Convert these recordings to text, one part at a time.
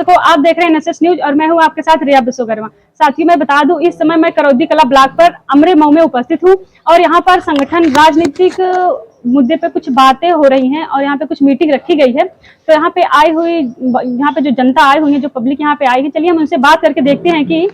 दर्शकों, आप देख रहे हैं एनएसएस न्यूज और मैं हूं आपके साथ रिया विश्वकर्मा। साथियों, मैं बता दूं, इस समय मैं करौदी कला ब्लॉक पर अमरे मऊ में उपस्थित हूं और यहां पर संगठन राजनीतिक मुद्दे पे कुछ बातें हो रही हैं और यहाँ पे कुछ मीटिंग रखी गई है। तो यहाँ पे जो जनता आई हुई है, जो पब्लिक यहाँ पे आई है, चलिए हम उनसे बात करके देखते हैं कि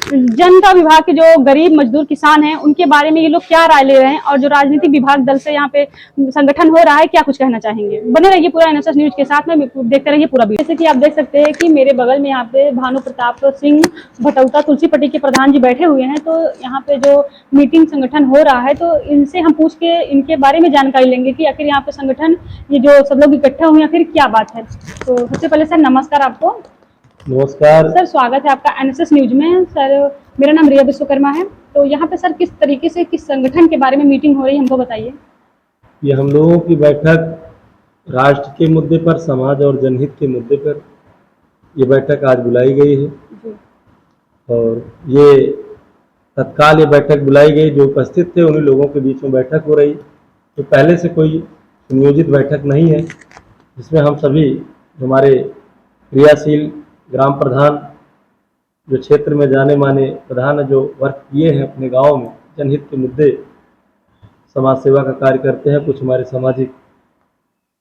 जनता विभाग के जो गरीब मजदूर किसान हैं उनके बारे में ये लोग क्या राय ले रहे हैं और जो राजनीतिक विभाग दल से यहाँ पे संगठन हो रहा है क्या कुछ कहना चाहेंगे। बने रहिए पूरा एनएसएस न्यूज के साथ में, देखते रहिए पूरा वीडियो। जैसे कि आप देख सकते हैं कि मेरे बगल में यहाँ पे भानु प्रताप सिंह भटौता तुलसीपट्टी के प्रधान जी बैठे हुए हैं। तो यहाँ पे जो मीटिंग संगठन हो रहा है तो इनसे हम पूछ के इनके बारे में जानकारी लेंगे कि आखिर यहाँ पे संगठन ये जो सब लोग इकट्ठे हुए हैं फिर क्या बात है। तो सबसे पहले सर नमस्कार आपको। नमस्कार सर, स्वागत है आपका एनएसएस न्यूज में। सर, मेरा नाम रिया विश्वकर्मा है। तो यहाँ पे सर किस तरीके से किस संगठन के बारे में मीटिंग हो रही है हमको बताइए। ये हम लोगों की बैठक राष्ट्र के मुद्दे पर, समाज और जनहित के मुद्दे पर ये बैठक आज बुलाई गई है जी। और ये तत्काल ये बैठक बुलाई गई, जो उपस्थित थे उन्हीं लोगों के बीच में बैठक हो रही। तो पहले से कोई सुनियोजित बैठक नहीं है, जिसमें हम सभी हमारे क्रियाशील ग्राम प्रधान, जो क्षेत्र में जाने माने प्रधान जो वर्क किए हैं अपने गांव में जनहित के मुद्दे, समाज सेवा का कार्य करते हैं। कुछ हमारे सामाजिक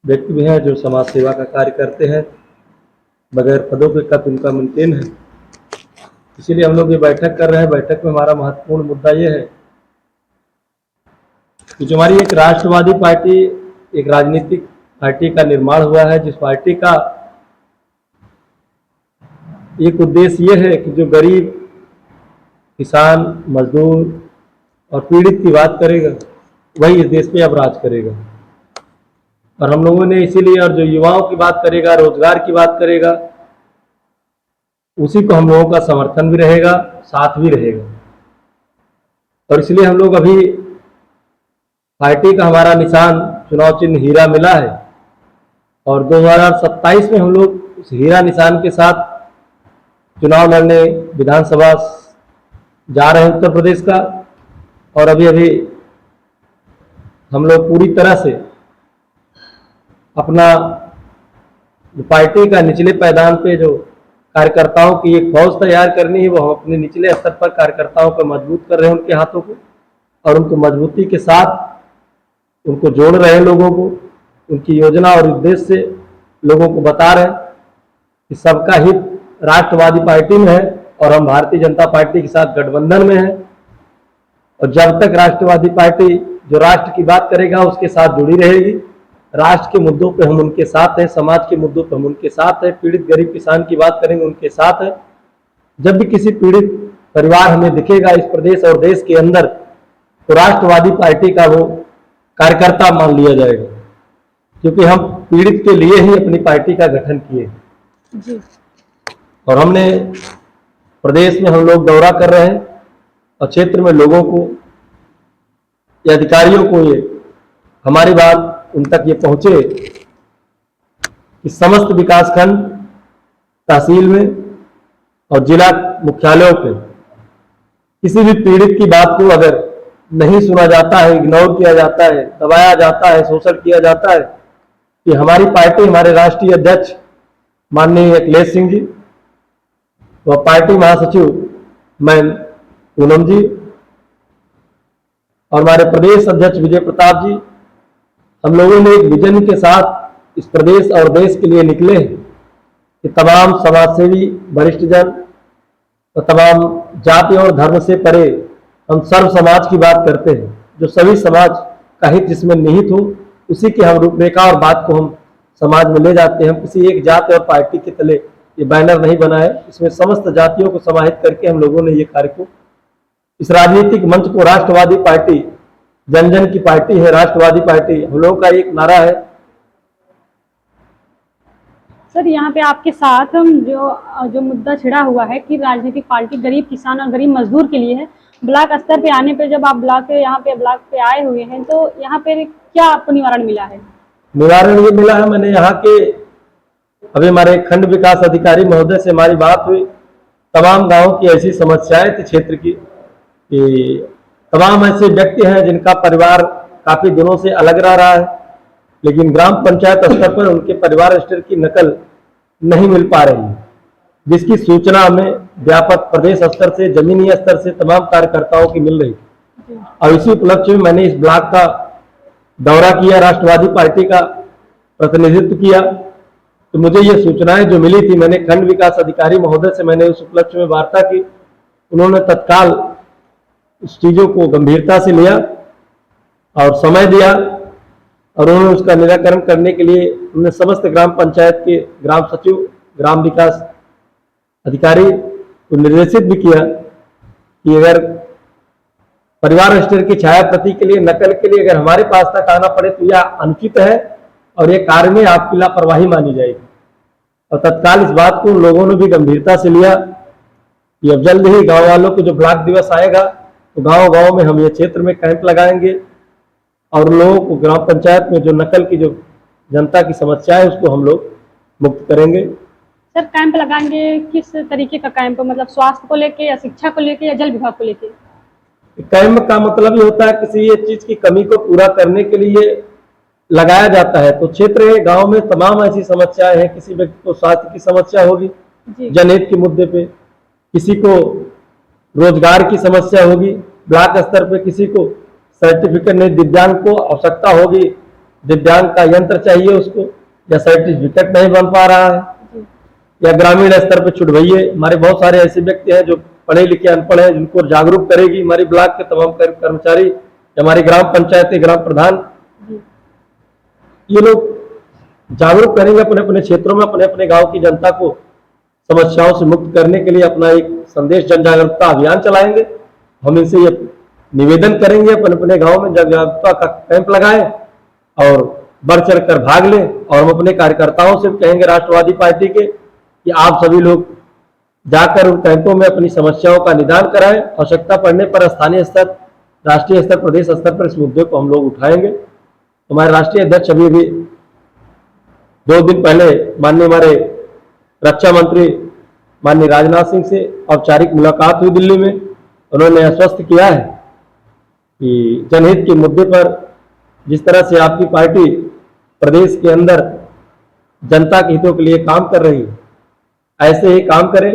व्यक्ति भी हैं जो समाज सेवा का कार्य करते हैं, बगैर पदों के कद उनका मेंटेन है। इसीलिए हम लोग ये बैठक कर रहे हैं। बैठक में हमारा महत्वपूर्ण मुद्दा ये है कि जो हमारी एक राष्ट्रवादी पार्टी, एक राजनीतिक पार्टी का निर्माण हुआ है, जिस पार्टी का एक उद्देश्य ये है कि जो गरीब किसान, मजदूर और पीड़ित की बात करेगा वही इस देश पे अब राज करेगा। और हम लोगों ने इसीलिए, और जो युवाओं की बात करेगा, रोजगार की बात करेगा, उसी को हम लोगों का समर्थन भी रहेगा, साथ भी रहेगा। और इसलिए हम लोग अभी पार्टी का हमारा निशान चुनाव चिन्ह हीरा मिला है और 2027 में हम लोग उस हीरा निशान के साथ चुनाव लड़ने विधानसभा जा रहे हैं उत्तर प्रदेश का। और अभी हम लोग पूरी तरह से अपना पार्टी का निचले पायदान पे जो कार्यकर्ताओं की एक फौज तैयार करनी है, वो हम अपने निचले स्तर पर कार्यकर्ताओं को मजबूत कर रहे हैं, उनके हाथों को, और उनको मजबूती के साथ उनको जोड़ रहे हैं, लोगों को उनकी योजना और उद्देश्य से लोगों को बता रहे हैं कि सबका हित राष्ट्रवादी पार्टी में है और हम भारतीय जनता पार्टी के साथ गठबंधन में हैं। और जब तक राष्ट्रवादी पार्टी जो राष्ट्र की बात करेगा उसके साथ जुड़ी रहेगी। राष्ट्र के मुद्दों पे हम उनके साथ हैं, समाज के मुद्दों पे हम उनके साथ हैं, पीड़ित गरीब किसान की बात करेंगे उनके साथ है। जब भी किसी पीड़ित परिवार हमें दिखेगा इस प्रदेश और देश के अंदर, तो राष्ट्रवादी पार्टी का वो कार्यकर्ता मान लिया जाएगा, क्योंकि हम पीड़ित के लिए ही अपनी पार्टी का गठन किए जी। और हमने प्रदेश में हम लोग दौरा कर रहे हैं और क्षेत्र में लोगों को या अधिकारियों को ये हमारी बात उन तक ये पहुंचे कि समस्त विकासखंड, तहसील में और जिला मुख्यालयों पे किसी भी पीड़ित की बात को अगर नहीं सुना जाता है, इग्नोर किया जाता है, दबाया जाता है, शोषण किया जाता है, कि हमारी पार्टी, हमारे राष्ट्रीय अध्यक्ष माननीय अखिलेश सिंह जी व पार्टी महासचिव मैम पूनम जी और हमारे प्रदेश अध्यक्ष विजय प्रताप जी, हम लोगों ने एक विजन के साथ इस प्रदेश और देश के लिए निकले हैं कि तमाम समाजसेवी, वरिष्ठ जन और तमाम जाति और धर्म से परे हम सर्व समाज की बात करते हैं। जो सभी समाज का हित जिसमें निहित हो, उसी की हम रूपरेखा और बात को हम समाज में ले जाते हैं। हम किसी एक जाति और पार्टी के तले ये बैनर नहीं बनाए, इसमें समस्त जातियों को समाहित करके हम लोगों ने ये कार्य को, इस राजनीतिक मंच को, राष्ट्रवादी पार्टी जन जन की पार्टी है, राष्ट्रवादी पार्टी हम लोगों का एक नारा है। सर, यहाँ पे आपके साथ जो मुद्दा छिड़ा हुआ है कि राजनीतिक पार्टी गरीब किसान और गरीब मजदूर के लिए है, ब्लॉक स्तर पे आने पे जब आप ब्लॉक पे आए हुए हैं तो यहाँ पे क्या आपको निवारण मिला है? निवारण ये मिला है, मैंने यहाँ के अभी हमारे खंड विकास अधिकारी महोदय से हमारी बात हुई। तमाम गांवों की ऐसी समस्याएं थी क्षेत्र की कि तमाम ऐसे व्यक्ति हैं जिनका परिवार काफी दिनों से अलग रह रहा है, लेकिन ग्राम पंचायत स्तर पर उनके परिवार रजिस्टर की नकल नहीं मिल पा रही है। जिसकी सूचना हमें व्यापक प्रदेश स्तर से, जमीनी स्तर से तमाम कार्यकर्ताओं की मिल रही थी। और इसी उपलक्ष्य में मैंने इस ब्लॉक का दौरा किया, राष्ट्रवादी पार्टी का प्रतिनिधित्व किया। तो मुझे ये सूचनाएं जो मिली थी, मैंने खंड विकास अधिकारी महोदय से मैंने उस उपलक्ष्य में वार्ता की। उन्होंने तत्काल उस चीजों को गंभीरता से लिया और समय दिया, और उन्होंने उसका निराकरण करने के लिए उन्होंने समस्त ग्राम पंचायत के ग्राम सचिव, ग्राम विकास अधिकारी को निर्देशित भी किया कि अगर परिवार रजिस्टर की छाया प्रति के लिए, नकल के लिए अगर हमारे पास तक आना पड़े तो यह अनुचित है और ये कार्य में आपकी लापरवाही मानी जाएगी। और तत्काल इस बात को लोगों ने भी गंभीरता से लिया कि अब जल्द ही गांव वालों को जो ब्लॉक दिवस आएगा तो गांव गांव में हम ये क्षेत्र में कैंप लगाएंगे और लोगों को ग्राम पंचायत में जो नकल की जो जनता की समस्या है उसको हम लोग मुक्त करेंगे। सर, कैंप लगाएंगे, किस तरीके का कैंप? मतलब स्वास्थ्य को लेके या शिक्षा को लेके या जल विभाग को लेके? कैंप का मतलब ये होता है किसी ये चीज की कमी को पूरा करने के लिए लगाया जाता है। तो क्षेत्र है, गांव में तमाम ऐसी समस्याएं हैं। किसी व्यक्ति को स्वास्थ्य की समस्या होगी, जनहित के मुद्दे पे, किसी को रोजगार की समस्या होगी, ब्लॉक स्तर पे किसी को सर्टिफिकेट नहीं, दिव्यांग को आवश्यकता होगी, दिव्यांग का यंत्र चाहिए उसको, या सर्टिफिकेट नहीं बन पा रहा है, या ग्रामीण स्तर पर छुटभइये। हमारे बहुत सारे ऐसे व्यक्ति हैं जो पढ़े लिखे अनपढ़ हैं, जिनको जागरूक करेगी हमारी ब्लॉक के तमाम कर्मचारी, हमारी ग्राम पंचायत के ग्राम प्रधान, ये लोग जागरूक करेंगे अपने अपने क्षेत्रों में, अपने अपने गांव की जनता को समस्याओं से मुक्त करने के लिए अपना एक संदेश जन जागरूकता अभियान चलाएंगे। हम इनसे ये निवेदन करेंगे अपने अपने गांव में जन जागरूकता का कैंप लगाएं और बढ़ चढ़ कर भाग लें। और हम अपने कार्यकर्ताओं से कहेंगे राष्ट्रवादी पार्टी के कि आप सभी लोग जाकर उन कैंपों में अपनी समस्याओं का निदान कराएं। आवश्यकता पड़ने पर स्थानीय स्तर, राष्ट्रीय स्तर, प्रदेश स्तर पर इस मुद्दे को हम लोग उठाएंगे। हमारे राष्ट्रीय अध्यक्ष अभी 2 दिन पहले माननीय हमारे रक्षा मंत्री माननीय राजनाथ सिंह से औपचारिक मुलाकात हुई दिल्ली में। उन्होंने आश्वस्त किया है कि जनहित के मुद्दे पर जिस तरह से आपकी पार्टी प्रदेश के अंदर जनता के हितों के लिए काम कर रही है, ऐसे ही काम करे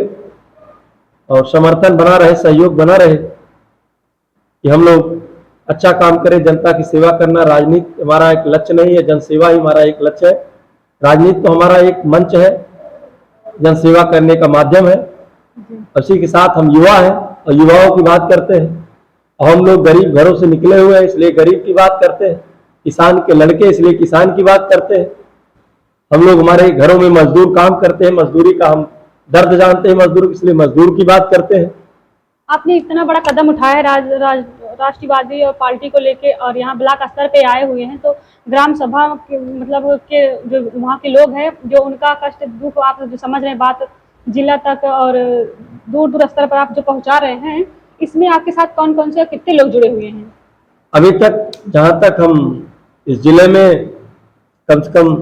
और समर्थन बना रहे, सहयोग बना रहे कि हम लोग अच्छा काम करें। जनता की सेवा करना राजनीति हमारा एक लक्ष्य नहीं है, जनसेवा ही हमारा एक लक्ष्य है। राजनीति तो हमारा एक मंच है, जनसेवा करने का माध्यम है। उसी के साथ हम युवा हैं और युवाओं की बात करते हैं, और हम लोग गरीब घरों से निकले हुए हैं इसलिए गरीब की बात करते हैं, किसान के लड़के इसलिए किसान की बात करते हैं। हम लोग हमारे घरों में मजदूर काम करते हैं, मजदूरी का हम दर्द जानते हैं मजदूर, इसलिए मजदूर की बात करते हैं। आपने इतना बड़ा कदम उठाया है राष्ट्रवादी और पार्टी को लेके, और यहाँ ब्लॉक स्तर पे आए हुए हैं, तो ग्राम सभा के मतलब के जो वहाँ के लोग हैं, जो उनका कष्ट दुख आप जो समझ रहे हैं, बात जिला तक और दूर दूर स्तर पर आप जो पहुँचा रहे हैं, इसमें आपके साथ कौन कौन से कितने लोग जुड़े हुए हैं? अभी तक जहाँ तक हम इस जिले में कम से कम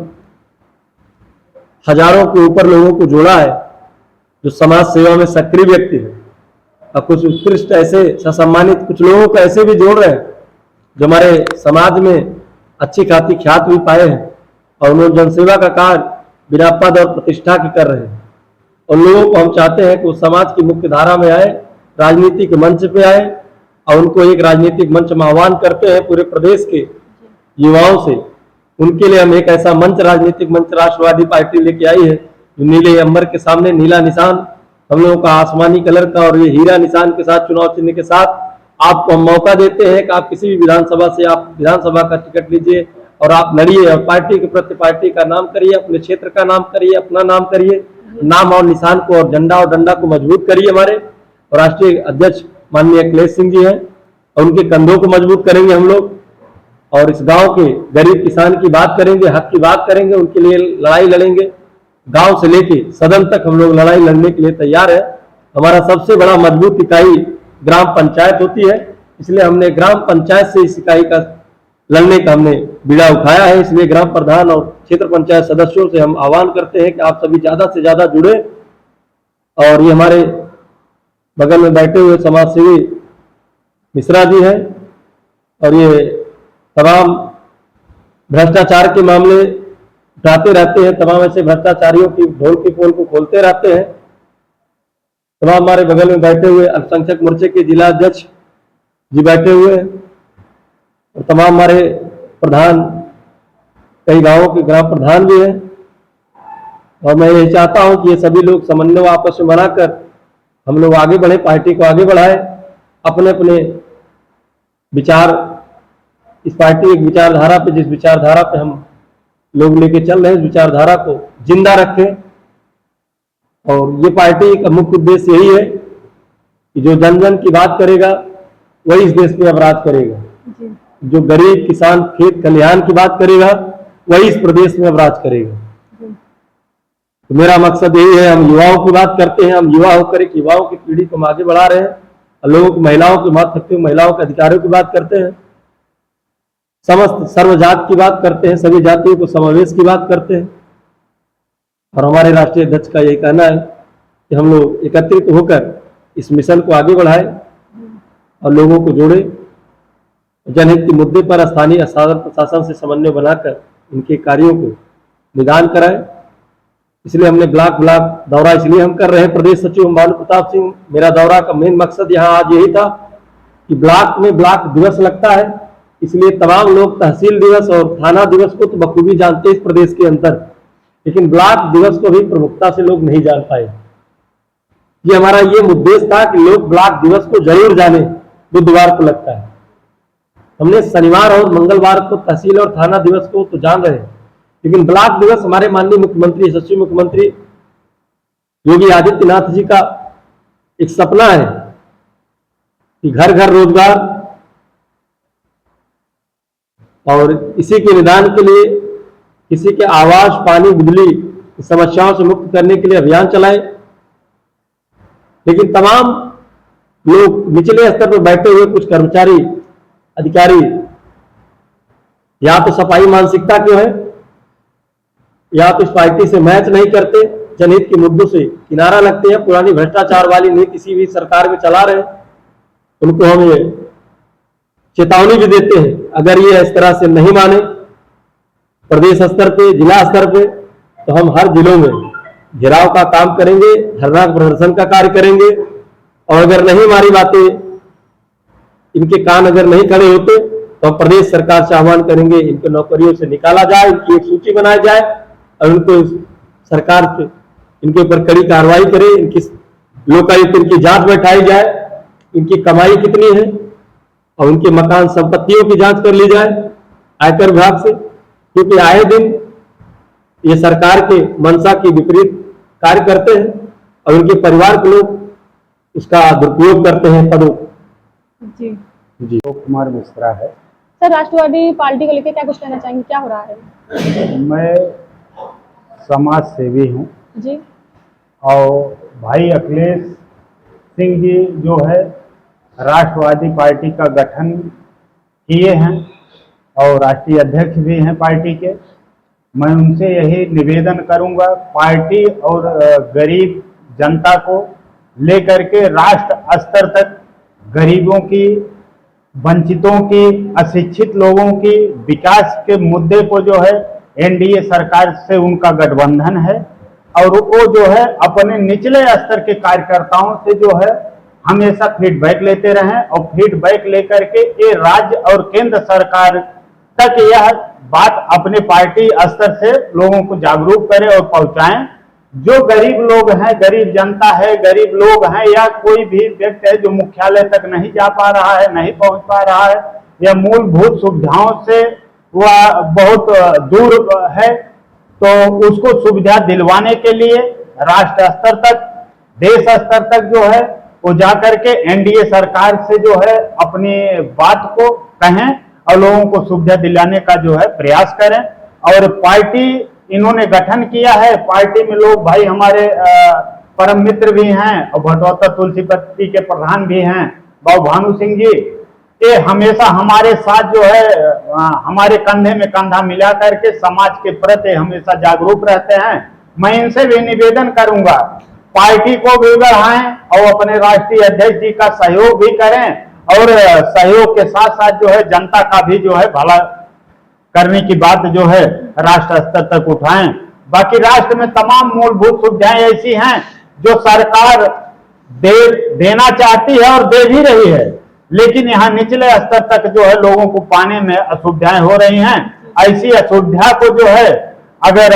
हजारों के ऊपर लोगों को जोड़ा है जो समाज सेवा में सक्रिय व्यक्ति है, और कुछ उत्कृष्ट ऐसे सम्मानित कुछ लोगों को ऐसे भी जोड़ रहे हैं जो हमारे समाज में अच्छी खासी ख्यात भी पाए हैं और उन्होंने जनसेवा का कार्य बिना पद और प्रतिष्ठा के कर रहे हैं। उन लोगों को हम चाहते हैं कि वो समाज की मुख्य धारा में आए, राजनीतिक मंच पे आए, और उनको एक राजनीतिक मंच में आह्वान करते हैं पूरे प्रदेश के युवाओं से। उनके लिए हम एक ऐसा मंच, राजनीतिक मंच राष्ट्रवादी पार्टी लेके आई है जो नीले अंबर के सामने नीला निशान हम लोगों का आसमानी कलर का और ये हीरा निशान के साथ, चुनाव चिन्ह के साथ आपको हम मौका देते हैं कि आप किसी भी विधानसभा से आप विधानसभा का टिकट लीजिए और आप लड़िए और पार्टी के प्रति पार्टी का नाम करिए, अपने क्षेत्र का नाम करिए, अपना नाम करिए, नाम और निशान को और झंडा और डंडा को मजबूत करिए। हमारे राष्ट्रीय अध्यक्ष माननीय अखिलेश सिंह जी हैं और उनके कंधों को मजबूत करेंगे हम लोग, और इस गांव के गरीब किसान की बात करेंगे, हक की बात करेंगे, उनके लिए लड़ाई लड़ेंगे। गांव से लेके सदन तक हम लोग लड़ाई लड़ने के लिए तैयार है। हमारा सबसे बड़ा मजबूत इकाई ग्राम पंचायत होती है, इसलिए हमने ग्राम पंचायत से इस इकाई का लड़ने का हमने बीड़ा उठाया है। इसलिए ग्राम प्रधान और क्षेत्र पंचायत सदस्यों से हम आह्वान करते हैं कि आप सभी ज्यादा से ज्यादा जुड़े। और ये हमारे बगल में बैठे हुए समाज सेवी मिश्रा जी हैं, और ये तमाम भ्रष्टाचार के मामले उठाते रहते हैं, तमाम ऐसे भ्रष्टाचारियों की ढोल की पोल को खोलते रहते हैं। तमाम हमारे बगल में बैठे हुए अल्पसंख्यक मोर्चे के जिला अध्यक्ष जी बैठे हुए हैं और तमाम हमारे प्रधान, कई गांवों के ग्राम प्रधान भी हैं। और मैं यही चाहता हूं कि ये सभी लोग समन्वय आपस में बनाकर हम लोग आगे बढ़े, पार्टी को आगे बढ़ाए, अपने अपने विचार, इस पार्टी एक विचारधारा पे, जिस विचारधारा पे हम लोग लेके चल रहे हैं, इस विचारधारा को जिंदा रखें। और ये पार्टी का मुख्य उद्देश्य यही है कि जो जन जन की बात करेगा वही इस देश में अपराध करेगा, जो गरीब किसान खेत खलिहान की बात करेगा वही इस प्रदेश में अपराध करेगा। तो मेरा मकसद यही है, हम युवाओं की बात करते हैं, हम युवा होकर एक युवाओं की पीढ़ी को हम आगे बढ़ा रहे हैं, लोगों की, महिलाओं की बात करते हैं, महिलाओं के अधिकारों की बात करते हैं, समस्त सर्वजात की बात करते हैं, सभी जातियों को समावेश की बात करते हैं। और हमारे राष्ट्रीय अध्यक्ष का यही कहना है कि हम लोग एकत्रित होकर इस मिशन को आगे बढ़ाएं और लोगों को जोड़े, जनहित के मुद्दे पर स्थानीय प्रशासन से समन्वय बनाकर इनके कार्यों को निदान कराएं। इसलिए हमने ब्लॉक दौरा इसलिए हम कर रहे हैं। प्रदेश सचिव भानु प्रताप सिंह, मेरा दौरा का मेन मकसद यहाँ आज यही था कि ब्लॉक में ब्लॉक दिवस लगता है, इसलिए तमाम लोग तहसील दिवस और थाना दिवस को तो बखूबी जानते हैं इस प्रदेश के अंदर, लेकिन ब्लॉक दिवस को भी प्रमुखता से लोग नहीं जान पाए। ये हमारा ये उद्देश्य था कि लोग ब्लॉक दिवस को जरूर जाने, बुधवार को लगता है। हमने शनिवार और मंगलवार को तहसील और थाना दिवस को तो जान रहे हैं, लेकिन ब्लॉक दिवस हमारे माननीय मुख्यमंत्री, यशस्वी मुख्यमंत्री योगी आदित्यनाथ जी का एक सपना है कि घर घर रोजगार, और इसी के निदान के लिए किसी के आवास, पानी, बिजली की समस्याओं से मुक्त करने के लिए अभियान चलाए। लेकिन तमाम लोग निचले स्तर पर बैठे हुए कुछ कर्मचारी, अधिकारी या तो सफाई मानसिकता के हैं या तो इस पार्टी से मैच नहीं करते, जनहित के मुद्दों से किनारा लगते हैं, पुरानी भ्रष्टाचार वाली नीति किसी भी सरकार में चला रहे हैं। उनको हम ये चेतावनी भी देते हैं, अगर ये इस तरह से नहीं माने प्रदेश स्तर पे, जिला स्तर पे, तो हम हर जिलों में घेराव का काम करेंगे, धरना प्रदर्शन का कार्य करेंगे। और अगर नहीं हमारी बातें, इनके कान अगर नहीं खड़े होते तो हम प्रदेश सरकार से आह्वान करेंगे, इनको नौकरियों से निकाला जाए, इनकी एक सूची बनाई जाए और उनको सरकार पे इनके ऊपर कड़ी कार्रवाई करे, इनकी लोकायुक्त इनकी जांच बैठाई जाए, इनकी कमाई कितनी है और उनके मकान संपत्तियों की जांच कर ली जाए आयकर विभाग से, क्योंकि आए दिन ये सरकार के मंशा की विपरीत कार्य करते हैं और उनके परिवार के लोग उसका दुरुपयोग करते हैं पदों। जी कुमार मिश्रा है सर, राष्ट्रवादी पार्टी को लेकर क्या कुछ कहना चाहेंगे, क्या हो रहा है? मैं समाज सेवी हूँ जी। और भाई अखिलेश सिंह जी जो है राष्ट्रवादी पार्टी का गठन किए हैं और राष्ट्रीय अध्यक्ष भी हैं पार्टी के। मैं उनसे यही निवेदन करूंगा, पार्टी और गरीब जनता को लेकर के राष्ट्र स्तर तक गरीबों की, वंचितों की, अशिक्षित लोगों की विकास के मुद्दे को जो है एनडीए सरकार से उनका गठबंधन है और वो जो है अपने निचले स्तर के कार्यकर्ताओं से जो है हमेशा फीडबैक लेते रहें और फीडबैक लेकर के ये राज्य और केंद्र सरकार तक यह बात अपने पार्टी स्तर से लोगों को जागरूक करें और पहुंचाएं। जो गरीब लोग हैं, गरीब जनता है, गरीब लोग हैं या कोई भी व्यक्ति है जो मुख्यालय तक नहीं जा पा रहा है, नहीं पहुंच पा रहा है या मूलभूत सुविधाओं से वह बहुत दूर है, तो उसको सुविधा दिलवाने के लिए राष्ट्र स्तर तक, देश स्तर तक जो है वो जाकर के एनडीए सरकार से जो है अपनी बात को कहें और लोगों को सुविधा दिलाने का जो है प्रयास करें। और पार्टी इन्होंने गठन किया है, पार्टी में लोग भाई हमारे परम मित्र भी हैं और भटौता तुलसीपति के प्रधान भी हैं बाबू भानु सिंह जी, ये हमेशा हमारे साथ जो है हमारे कंधे में कंधा मिला करके समाज के प्रति हमेशा जागरूक रहते हैं। मैं इनसे भी निवेदन करूंगा, पार्टी को भी बढ़ाएं और अपने राष्ट्रीय अध्यक्ष जी का सहयोग भी करें और सहयोग के साथ साथ जो है जनता का भी जो है भला करने की बात जो है राष्ट्र स्तर तक उठाएं। बाकी राष्ट्र में तमाम मूलभूत सुविधाएं ऐसी हैं जो सरकार देना चाहती है और दे भी रही है, लेकिन यहाँ निचले स्तर तक जो है लोगों को पाने में असुविधाएं हो रही हैं। ऐसी असुविधा को जो है अगर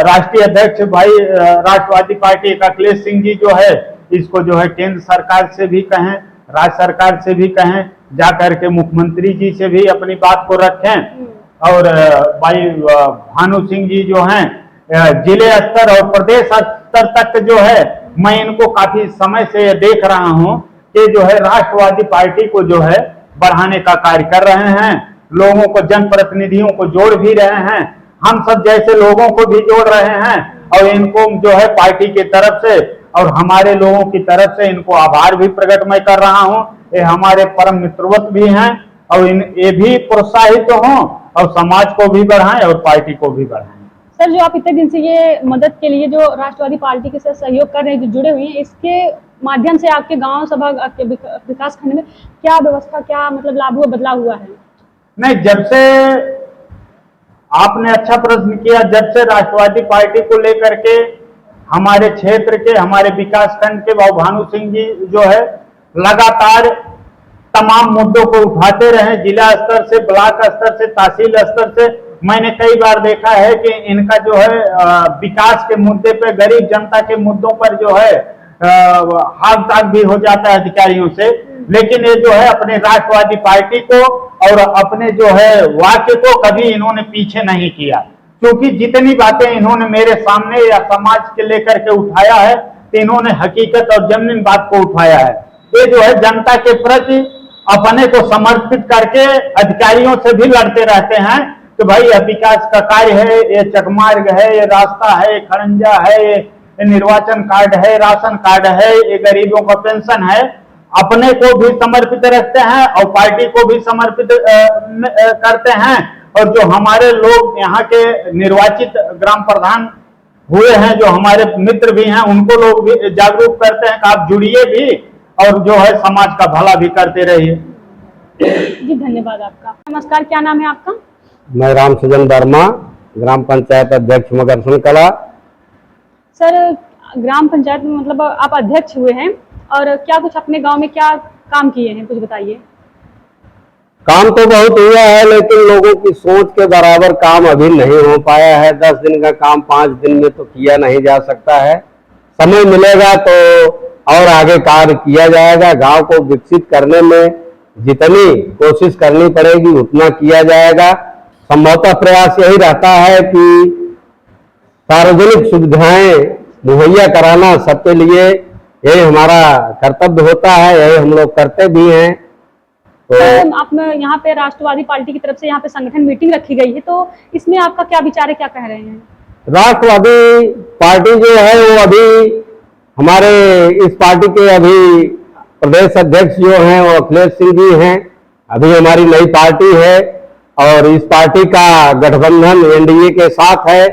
राष्ट्रीय अध्यक्ष भाई राष्ट्रवादी पार्टी का अखिलेश सिंह जी जो है इसको जो है केंद्र सरकार से भी कहें, राज्य सरकार से भी कहें, जाकर के मुख्यमंत्री जी से भी अपनी बात को रखें। और भाई भानु सिंह जी जो हैं जिले स्तर और प्रदेश स्तर तक जो है मैं इनको काफी समय से देख रहा हूं कि जो है राष्ट्रवादी पार्टी को जो है बढ़ाने का कार्य कर रहे हैं, लोगों को, जनप्रतिनिधियों को जोड़ भी रहे हैं, हम सब जैसे लोगों को भी जोड़ रहे हैं। और इनको जो है पार्टी की तरफ से और हमारे लोगों की तरफ से इनको आभार भी प्रकट मैं कर रहा हूं। ये हमारे परम मित्रवत भी हैं और ये भी प्रोत्साहित हों और समाज को भी बढ़ाएं और पार्टी को भी बढ़ाएं। सर, जो आप इतने दिन से ये मदद के लिए जो राष्ट्रवादी पार्टी के साथ सहयोग कर रहे हैं, जो जुड़े हुए हैं, इसके माध्यम से आपके गांव सभा, आपके विकास खंड में क्या व्यवस्था, क्या मतलब लाभ हुआ, बदलाव हुआ है? नहीं, जब से आपने अच्छा प्रश्न किया, जब से राष्ट्रवादी पार्टी को लेकर के हमारे क्षेत्र के, हमारे विकास खंड के भानु सिंह जी जो है लगातार तमाम मुद्दों को उठाते रहे, जिला स्तर से, ब्लॉक स्तर से, तहसील स्तर से, मैंने कई बार देखा है कि इनका जो है विकास के मुद्दे पे, गरीब जनता के मुद्दों पर जो है हाथ ताक भी हो जाता है अधिकारियों से। लेकिन ये जो है अपने राष्ट्रवादी पार्टी को और अपने जो है वाक्य को कभी इन्होंने पीछे नहीं किया, क्योंकि जितनी बातें इन्होंने मेरे सामने या समाज के लेकर के उठाया है, तो इन्होंने हकीकत और जमीन बात को उठाया है। ये जो है जनता के प्रति अपने को समर्पित करके अधिकारियों से भी लड़ते रहते हैं कि भाई यह विकास का कार्य है, ये चकमार्ग है, ये रास्ता है, ये खड़ंजा है, ये निर्वाचन कार्ड है, राशन कार्ड है, ये गरीबों का पेंशन है। अपने को भी समर्पित रखते हैं और पार्टी को भी समर्पित करते हैं। और जो हमारे लोग यहाँ के निर्वाचित ग्राम प्रधान हुए हैं, जो हमारे मित्र भी हैं, उनको लोग भी जागरूक करते हैं कि आप जुड़िए भी और जो है समाज का भला भी करते रहिए। जी, धन्यवाद आपका। नमस्कार, क्या नाम है आपका? मैं राम सुजन वर्मा, ग्राम पंचायत अध्यक्ष मगरसन कला। सर, ग्राम पंचायत में मतलब आप अध्यक्ष हुए हैं और क्या कुछ अपने गांव में क्या काम किए हैं, कुछ बताइए। काम तो बहुत हुआ है, लेकिन लोगों की सोच के बराबर काम अभी नहीं हो पाया है। 10 दिन का काम 5 दिन में तो किया नहीं जा सकता है। समय मिलेगा तो और आगे कार्य किया जाएगा। गांव को विकसित करने में जितनी कोशिश करनी पड़ेगी उतना किया जाएगा। संभवतः प्रयास यही रहता है कि सार्वजनिक सुविधाएं मुहैया कराना सबके लिए, यही हमारा कर्तव्य होता है, यही हम लोग करते भी हैं। तो आप यहाँ पे राष्ट्रवादी पार्टी की तरफ से यहाँ पे संगठन मीटिंग रखी गई है, तो इसमें आपका क्या विचार है, क्या कह रहे हैं? राष्ट्रवादी पार्टी जो है वो अभी हमारे इस पार्टी के अभी प्रदेश अध्यक्ष जो हैं वो अखिलेश सिंह जी हैं। अभी हमारी नई पार्टी है और इस पार्टी का गठबंधन एनडीए के साथ है।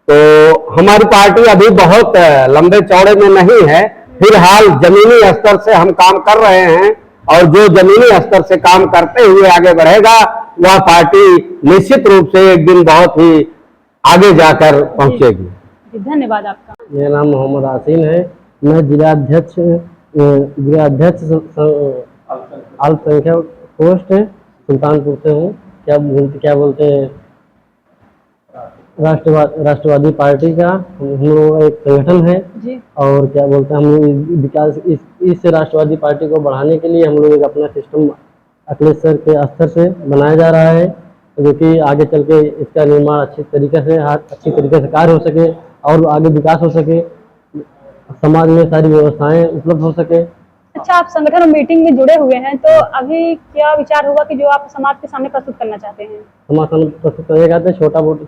तो हमारी पार्टी अभी बहुत लंबे चौड़े में नहीं है। फिलहाल जमीनी स्तर से हम काम कर रहे हैं और जो जमीनी स्तर से काम करते हुए आगे बढ़ेगा वह पार्टी निश्चित रूप से एक दिन बहुत ही आगे जाकर पहुंचेगी। धन्यवाद आपका। मेरा नाम मोहम्मद आसीन है। मैं जिलाध्यक्ष अल्पसंख्यक पोस्ट सुल्तानपुर से हूँ। क्या बोलते हैं राष्ट्रवादी पार्टी का हम लोग एक संगठन है जी। और क्या बोलते हैं हम लोग विकास इस राष्ट्रवादी पार्टी को बढ़ाने के लिए हम लोग एक अपना सिस्टम अखिलेश सर के स्तर से बनाया जा रहा है, जो कि आगे चल के इसका निर्माण अच्छी तरीके से कार्य हो सके और आगे विकास हो सके, समाज में सारी व्यवस्थाएं उपलब्ध हो सके। अच्छा, आप संगठन और मीटिंग में जुड़े हुए हैं, तो अभी क्या विचार होगा कि जो आप समाज के सामने प्रस्तुत करना चाहते हैं? समाज सामने प्रस्तुत करने का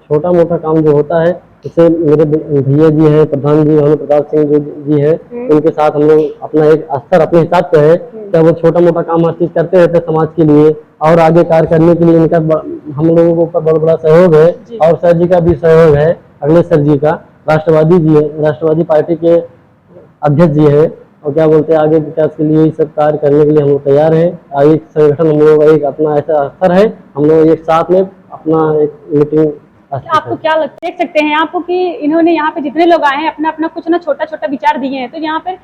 छोटा मोटा काम जो होता है, जैसे मेरे भैया जी हैं, प्रधान जी भानु प्रताप सिंह जी हैं, उनके साथ हम लोग अपना एक स्तर अपने हिसाब से है, क्या वो छोटा मोटा काम हर चीज करते रहते समाज के लिए और आगे कार्य करने के लिए इनका हम लोगों को ऊपर बहुत बड़ा सहयोग है। और सर जी का भी सहयोग है, अखिलेश सर जी का, राष्ट्रवादी पार्टी के अध्यक्ष जी है और क्या बोलते हैं आगे विकास के लिए सब कार्य करने के लिए हम लोग तैयार हैं। एक संगठन हम लोग एक अपना ऐसा स्तर है, हम लोग एक साथ में अपना एक मीटिंग। आपको क्या लगता है, देख सकते हैं आपको कि इन्होंने यहाँ पे जितने लोग आए हैं अपना अपना कुछ ना छोटा छोटा विचार दिए हैं, तो यहाँ पे